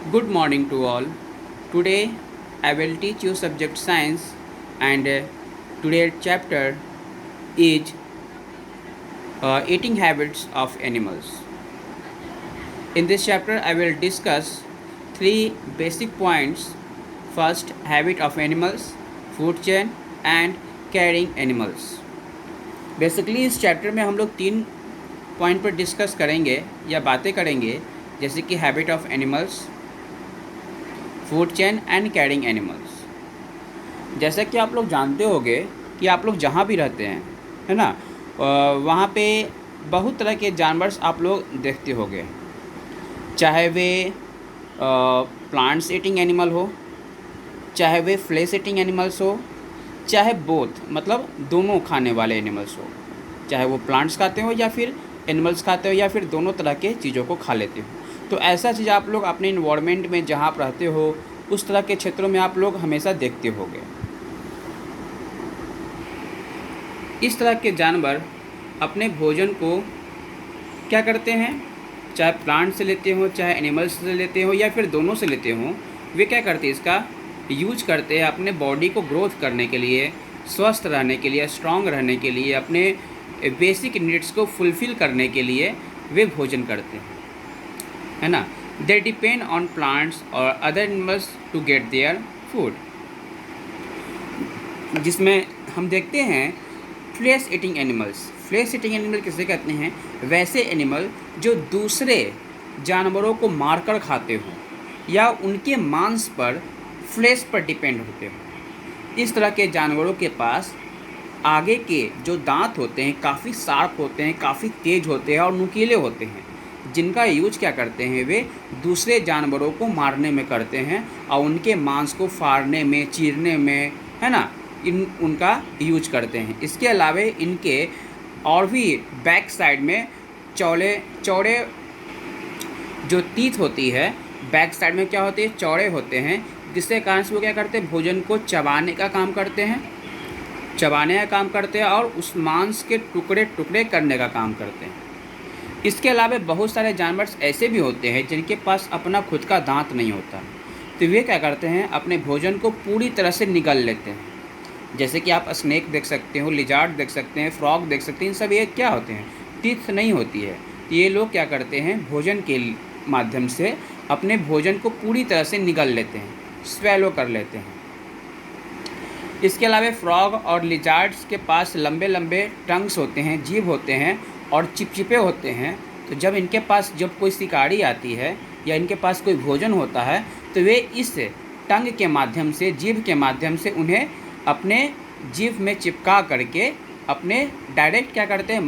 Good morning to all. Today I will teach you subject science and today's chapter is eating habits of animals. In this chapter I will discuss three basic points. First, habit of animals, food chain and carrying animals. Basically इस chapter में हम लोग तीन point पर discuss करेंगे या बातें करेंगे, जैसे कि habit of animals, food chain and carrying animals. जैसा कि आप लोग जानते होंगे कि आप लोग जहाँ भी रहते हैं, है ना, वहाँ पे बहुत तरह के जानवर आप लोग देखते होंगे, चाहे वे प्लांट्स ईटिंग एनिमल हो, चाहे वे फ्लेश ईटिंग एनिमल्स हो, चाहे बोथ मतलब दोनों खाने वाले एनिमल्स हो, चाहे वो प्लांट्स खाते हो या फिर एनिमल्स खाते हो या फिर दोनों तरह के चीज़ों को खा लेते हो। तो ऐसा चीज़ आप लोग अपने इन्वायरमेंट में जहाँ आप रहते हो उस तरह के क्षेत्रों में आप लोग हमेशा देखते होंगे। इस तरह के जानवर अपने भोजन को क्या करते हैं, चाहे प्लांट से लेते हो, चाहे एनिमल्स से लेते हो या फिर दोनों से लेते हो, वे क्या करते हैं, इसका यूज करते हैं अपने बॉडी को ग्रोथ करने के लिए, स्वस्थ रहने के लिए, स्ट्रांग रहने के लिए, अपने बेसिक नीड्स को फुलफ़िल करने के लिए वे भोजन करते हैं, है ना। दे डिपेंड ऑन प्लांट्स और other animals to get their food. जिसमें हम देखते हैं flesh eating animals. Flesh eating animal किसे कहते हैं? वैसे एनिमल जो दूसरे जानवरों को मारकर खाते हों या उनके मांस पर, फ्लेश पर डिपेंड होते हों। इस तरह के जानवरों के पास आगे के जो दांत होते हैं काफ़ी शार्प होते हैं, काफ़ी तेज होते हैं और नुकीले होते हैं, जिनका यूज क्या करते हैं, वे दूसरे जानवरों को मारने में करते हैं और उनके मांस को फाड़ने में, चीरने में, है ना, उनका यूज करते हैं। इसके अलावा इनके और भी बैक साइड में चौड़े चौड़े जो टीथ होती है, बैक साइड में क्या होते हैं, चौड़े होते हैं, जिसके कारण से वो क्या करते हैं, भोजन को चबाने का काम करते हैं, और उस मांस के टुकड़े टुकड़े करने का काम करते हैं। इसके अलावा बहुत सारे जानवर ऐसे भी होते हैं जिनके पास अपना खुद का दांत नहीं होता, तो वे क्या करते हैं, अपने भोजन को पूरी तरह से निगल लेते हैं। जैसे कि आप स्नेक देख सकते हो, लिजार्ड देख सकते हैं, फ्रॉग देख सकते हैं, इन सब ये क्या होते हैं, टीथ नहीं होती है। तो ये लोग क्या करते हैं, भोजन के माध्यम से अपने भोजन को पूरी तरह से निगल लेते हैं, स्वेलो कर लेते हैं। इसके अलावा फ्रॉग और लिजार्ड्स के पास लंबे लंबे टंग्स होते हैं, जीभ होते हैं और चिपचिपे होते हैं। तो जब कोई शिकारी आती है या इनके पास कोई भोजन होता है, तो वे इस टंग के माध्यम से, जीभ के माध्यम से उन्हें अपने जीभ में चिपका करके अपने डायरेक्ट क्या करते हैं,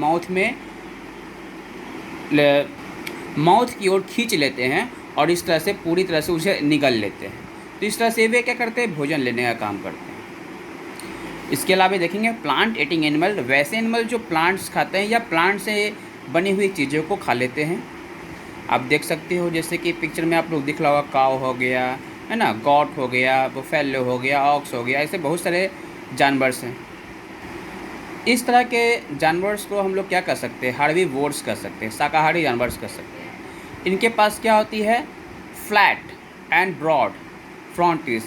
माउथ की ओर खींच लेते हैं और इस तरह से पूरी तरह से उसे निगल लेते हैं। तो इस तरह से वे क्या करते हैं, भोजन लेने का काम करते हैं। इसके अलावा देखेंगे प्लांट ईटिंग एनिमल, वैसे एनिमल जो प्लांट्स खाते हैं या प्लांट से बनी हुई चीज़ों को खा लेते हैं। आप देख सकते हो जैसे कि पिक्चर में आप लोग दिख रहा होगा, काव हो गया, है ना, गॉट हो गया, बुफेलो हो गया, ऑक्स हो गया, ऐसे बहुत सारे जानवर्स हैं। इस तरह के जानवर्स को हम लोग क्या कर सकते हैं, हार्बीवोर्स कर सकते हैं, शाकाहारी जानवर कर सकते हैं। इनके पास क्या होती है, flat and broad front teeth.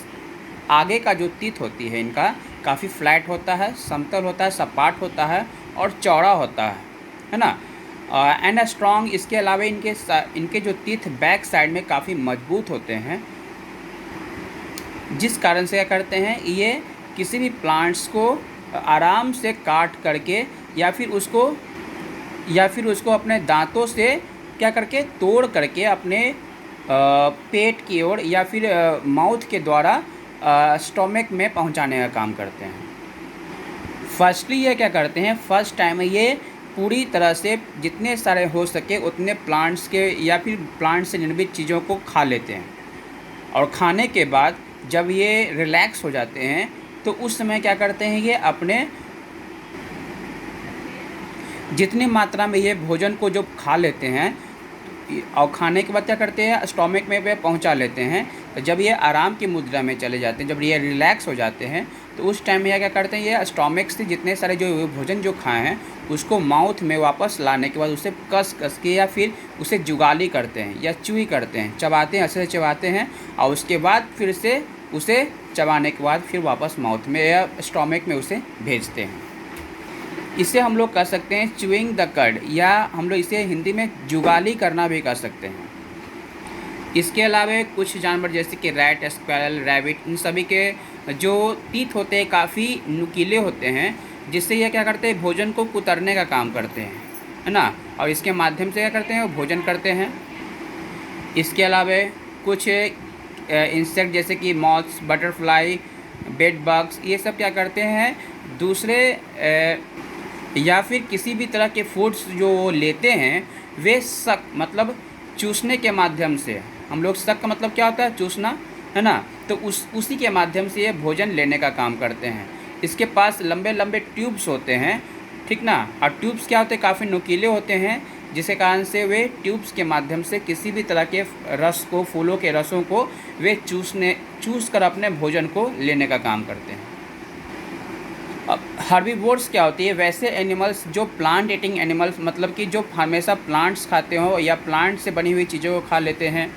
आगे का जो टीथ होती है इनका काफ़ी फ्लैट होता है, समतल होता है, सपाट होता है और चौड़ा होता है ना, एंड स्ट्रॉन्ग। इसके अलावा इनके जो टीथ बैक साइड में काफ़ी मजबूत होते हैं, जिस कारण से क्या करते हैं, ये किसी भी प्लांट्स को आराम से काट करके या फिर उसको अपने दांतों से क्या करके तोड़ करके अपने पेट की ओर या फिर माउथ के द्वारा स्टोमक में पहुंचाने का काम करते हैं। फर्स्टली ये क्या करते हैं, फर्स्ट टाइम ये पूरी तरह से जितने सारे हो सके उतने प्लांट्स के या फिर प्लांट से निर्मित चीज़ों को खा लेते हैं, और खाने के बाद जब ये रिलैक्स हो जाते हैं तो उस समय क्या करते हैं, ये अपने जितनी मात्रा में ये भोजन को जब खा लेते हैं, और खाने के बाद क्या करते हैं, स्टोमक में वे पहुंचा लेते हैं। तो जब ये आराम की मुद्रा में चले जाते हैं, जब ये रिलैक्स हो जाते हैं, तो उस टाइम में क्या करते हैं, ये स्टोमक से जितने सारे जो भोजन जो खाए हैं उसको माउथ में वापस लाने के बाद उसे कस कस के या फिर उसे जुगाली करते हैं या चुई करते हैं, चबाते हैं, अच्छे से चबाते हैं, और उसके बाद फिर से उसे चबाने के बाद फिर वापस माउथ में या स्टोमक में उसे भेजते हैं। इसे हम लोग कह सकते हैं च्यूइंग द कड, या हम लोग इसे हिंदी में जुगाली करना भी कह सकते हैं। इसके अलावा कुछ जानवर जैसे कि रैट, स्क्वैरल, रैबिट, इन सभी के जो टीथ होते हैं काफ़ी नुकीले होते हैं, जिससे ये क्या करते हैं, भोजन को कुतरने का काम करते हैं, है ना, और इसके माध्यम से क्या करते हैं, वो भोजन करते हैं। इसके अलावा कुछ इंसेक्ट जैसे कि मॉथ्स, बटरफ्लाई, बेड बग्स, ये सब क्या करते हैं, दूसरे या फिर किसी भी तरह के फूड्स जो लेते हैं वे सक मतलब चूसने के माध्यम से, हम लोग सक का मतलब क्या होता है, चूसना, है ना, तो उसी के माध्यम से ये भोजन लेने का काम करते हैं। इसके पास लंबे लंबे ट्यूब्स होते हैं, ठीक ना, और ट्यूब्स क्या होते हैं, काफ़ी नुकीले होते हैं, जिसके कारण से वे ट्यूब्स के माध्यम से किसी भी तरह के रस को, फूलों के रसों को वे चूस कर अपने भोजन को लेने का काम करते हैं। अब हर्बीवोर्स क्या होती है, वैसे एनिमल्स जो प्लांट ईटिंग एनिमल्स, मतलब कि जो हमेशा प्लांट्स खाते हो या प्लांट से बनी हुई चीज़ों को खा लेते हैं,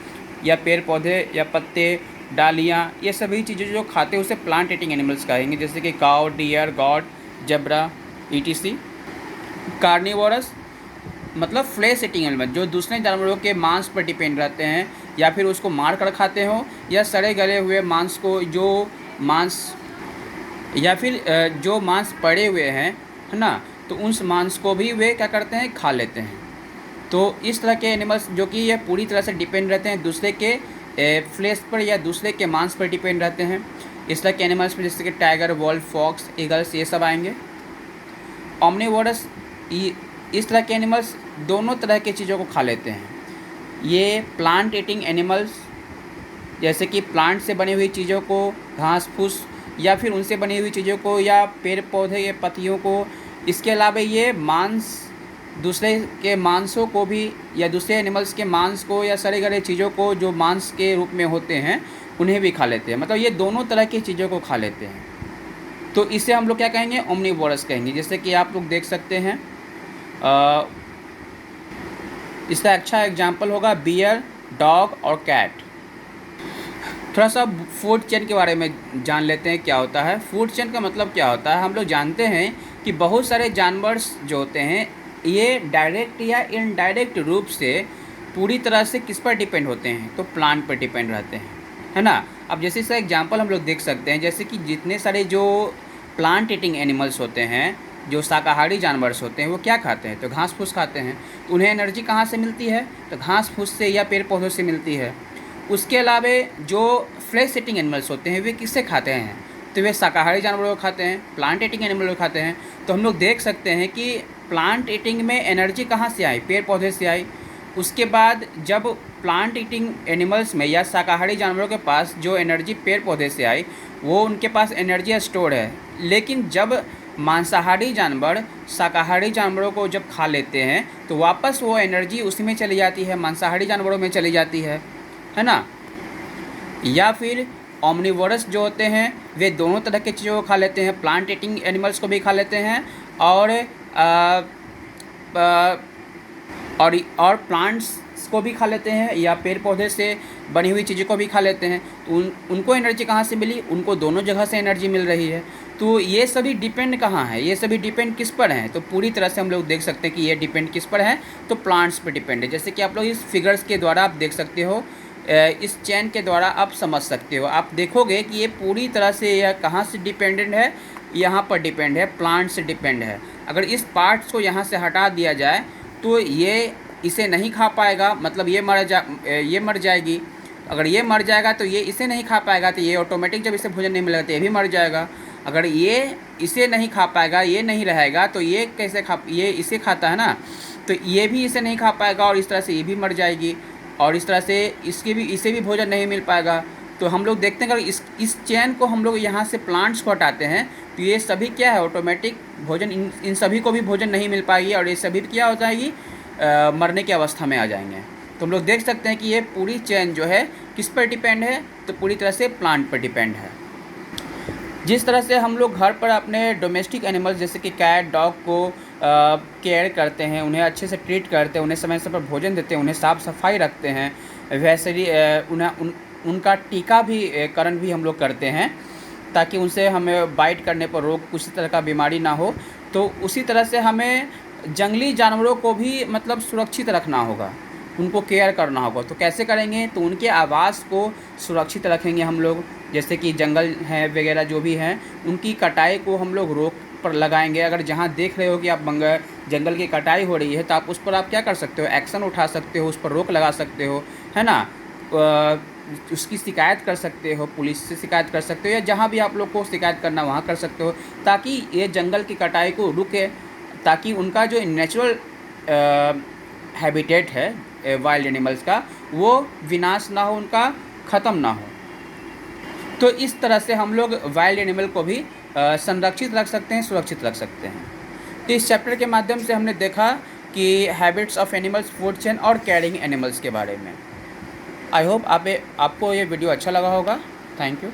या पेड़ पौधे या पत्ते, डालियाँ, ये सभी चीज़ें जो खाते हैं उसे प्लांट ईटिंग एनिमल्स कहेंगे, जैसे कि cow, deer, goat, zebra, ETC. Carnivorous मतलब फ्लेश ईटिंग एनिमल, जो दूसरे जानवरों के मांस पर डिपेंड रहते हैं, या फिर उसको मार कर खाते हो, या सड़े गले हुए मांस को, जो मांस या फिर जो मांस पड़े हुए हैं, है ना, तो उस मांस को भी वे क्या करते हैं, खा लेते हैं। तो इस तरह के एनिमल्स जो कि ये पूरी तरह से डिपेंड रहते हैं दूसरे के फ्लेश पर या दूसरे के मांस पर डिपेंड रहते हैं। इस तरह के एनिमल्स में जैसे कि टाइगर, वॉल्फ, फॉक्स, ईगल्स, ये सब आएंगे। ओमनिवोरस, इस तरह के एनिमल्स दोनों तरह की चीज़ों को खा लेते हैं। ये प्लांट ईटिंग एनिमल्स जैसे कि प्लांट से बनी हुई चीज़ों को, घास फूस या फिर उनसे बनी हुई चीज़ों को, या पेड़ पौधे या पत्तियों को। इसके अलावा ये मांस, दूसरे के मांसों को भी, या दूसरे एनिमल्स के मांस को, या सड़े गले चीज़ों को जो मांस के रूप में होते हैं उन्हें भी खा लेते हैं। मतलब ये दोनों तरह की चीज़ों को खा लेते हैं। तो इसे हम लोग क्या कहेंगे, ओमनिवोरस कहेंगे। जैसे कि आप लोग देख सकते हैं, इसका अच्छा एग्जाम्पल होगा बियर, डॉग और कैट। थोड़ा सा फूड चेन के बारे में जान लेते हैं क्या होता है। फूड चेन का मतलब क्या होता है, हम लोग जानते हैं कि बहुत सारे जानवर जो होते हैं ये डायरेक्ट या इनडायरेक्ट रूप से पूरी तरह से किस पर डिपेंड होते हैं, तो प्लांट पर डिपेंड रहते हैं, है ना। अब जैसे इसका एग्जांपल हम लोग देख सकते हैं, जैसे कि जितने सारे जो प्लांट ईटिंग एनिमल्स होते हैं, जो शाकाहारी जानवर होते हैं, वो क्या खाते हैं, तो घास फूस खाते हैं। तो उन्हें एनर्जी कहाँ से मिलती है, तो घास फूस से या पेड़ पौधों से मिलती है। उसके अलावा जो फ्लैश ईटिंग एनिमल्स होते हैं वे किससे खाते हैं, तो वे शाकाहारी जानवरों को खाते हैं, प्लांट ईटिंग एनिमल को खाते हैं। तो हम लोग देख सकते हैं कि प्लांट ईटिंग में एनर्जी कहाँ से आई, पेड़ पौधे से आई। उसके बाद जब प्लांट ईटिंग एनिमल्स में या शाकाहारी जानवरों के पास जो एनर्जी पेड़ पौधे से आई, वो उनके पास एनर्जी स्टोर है। लेकिन जब मांसाहारी जानवर शाकाहारी जानवरों को जब खा लेते हैं तो वापस वो एनर्जी उसी में चली जाती है, मांसाहारी जानवरों में चली जाती है ना। या फिर ओमनिवोरस जो होते हैं वे दोनों तरह की चीज़ों को खा लेते हैं, प्लांट ईटिंग एनिमल्स को भी खा लेते हैं और प्लांट्स को भी खा लेते हैं, या पेड़ पौधे से बनी हुई चीज़ों को भी खा लेते हैं। तो उनको एनर्जी कहाँ से मिली, उनको दोनों जगह से एनर्जी मिल रही है। तो ये सभी डिपेंड कहाँ है, ये सभी डिपेंड किस पर हैं, तो पूरी तरह से हम लोग देख सकते हैं कि ये डिपेंड किस पर है, तो प्लांट्स पर डिपेंड है। जैसे कि आप लोग इस फिगर्स के द्वारा आप देख सकते हो, इस चैन के द्वारा आप समझ सकते हो। आप देखोगे कि ये पूरी तरह से यह कहाँ से डिपेंडेंट है, यहाँ पर डिपेंड है, प्लांट से डिपेंड है। अगर इस पार्ट्स को यहाँ से हटा दिया जाए तो ये इसे नहीं खा पाएगा, मतलब ये मर जाएगी। अगर ये मर जाएगा तो ये इसे नहीं खा पाएगा, तो ये ऑटोमेटिक जब इसे भोजन नहीं मिलेगा तो ये भी मर जाएगा। अगर ये इसे नहीं खा पाएगा, ये नहीं रहेगा, तो ये कैसे ये इसे खाता है ना, तो ये भी इसे नहीं खा पाएगा और इस तरह से ये भी मर जाएगी, और इस तरह से इसे भी भोजन नहीं मिल पाएगा। तो हम लोग देखते हैं अगर इस चैन को हम लोग यहाँ से प्लांट्स को हटाते हैं तो ये सभी क्या है, ऑटोमेटिक भोजन इन सभी को भी भोजन नहीं मिल पाएगी, और ये सभी क्या हो जाएगी, मरने की अवस्था में आ जाएंगे। तो हम लोग देख सकते हैं कि ये पूरी चेन जो है किस पर डिपेंड है, तो पूरी तरह से प्लांट पर डिपेंड है। जिस तरह से हम लोग घर पर अपने डोमेस्टिक एनिमल्स जैसे कि कैट डॉग को केयर करते हैं, उन्हें अच्छे से ट्रीट करते हैं, उन्हें समय समय पर भोजन देते हैं, उन्हें साफ़ सफाई रखते हैं, वैसे ही उनका टीकाकरण भी हम लोग करते हैं ताकि उनसे हमें बाइट करने पर रोग किसी तरह का बीमारी ना हो। तो उसी तरह से हमें जंगली जानवरों को भी मतलब सुरक्षित रखना होगा, उनको केयर करना होगा। तो कैसे करेंगे, तो उनके आवास को सुरक्षित रखेंगे हम लोग, जैसे कि जंगल है वगैरह जो भी हैं उनकी कटाई को हम लोग रोक पर लगाएंगे। अगर जहाँ देख रहे हो कि आप जंगल की कटाई हो रही है तो आप उस पर आप क्या कर सकते हो, एक्शन उठा सकते हो, उस पर रोक लगा सकते हो, है ना। उसकी शिकायत कर सकते हो, पुलिस से शिकायत कर सकते हो, या जहाँ भी आप लोग को शिकायत करना वहाँ कर सकते हो, ताकि ये जंगल की कटाई को रुके, ताकि उनका जो नेचुरल हैबिटेट है वाइल्ड एनिमल्स का वो विनाश ना हो, उनका ख़त्म ना हो। तो इस तरह से हम लोग वाइल्ड एनिमल को भी संरक्षित रख सकते हैं, सुरक्षित रख सकते हैं। तो इस चैप्टर के माध्यम से हमने देखा कि habits of animals, food chain और कैरिंग एनिमल्स के बारे में। आई होप आपको ये वीडियो अच्छा लगा होगा। Thank you.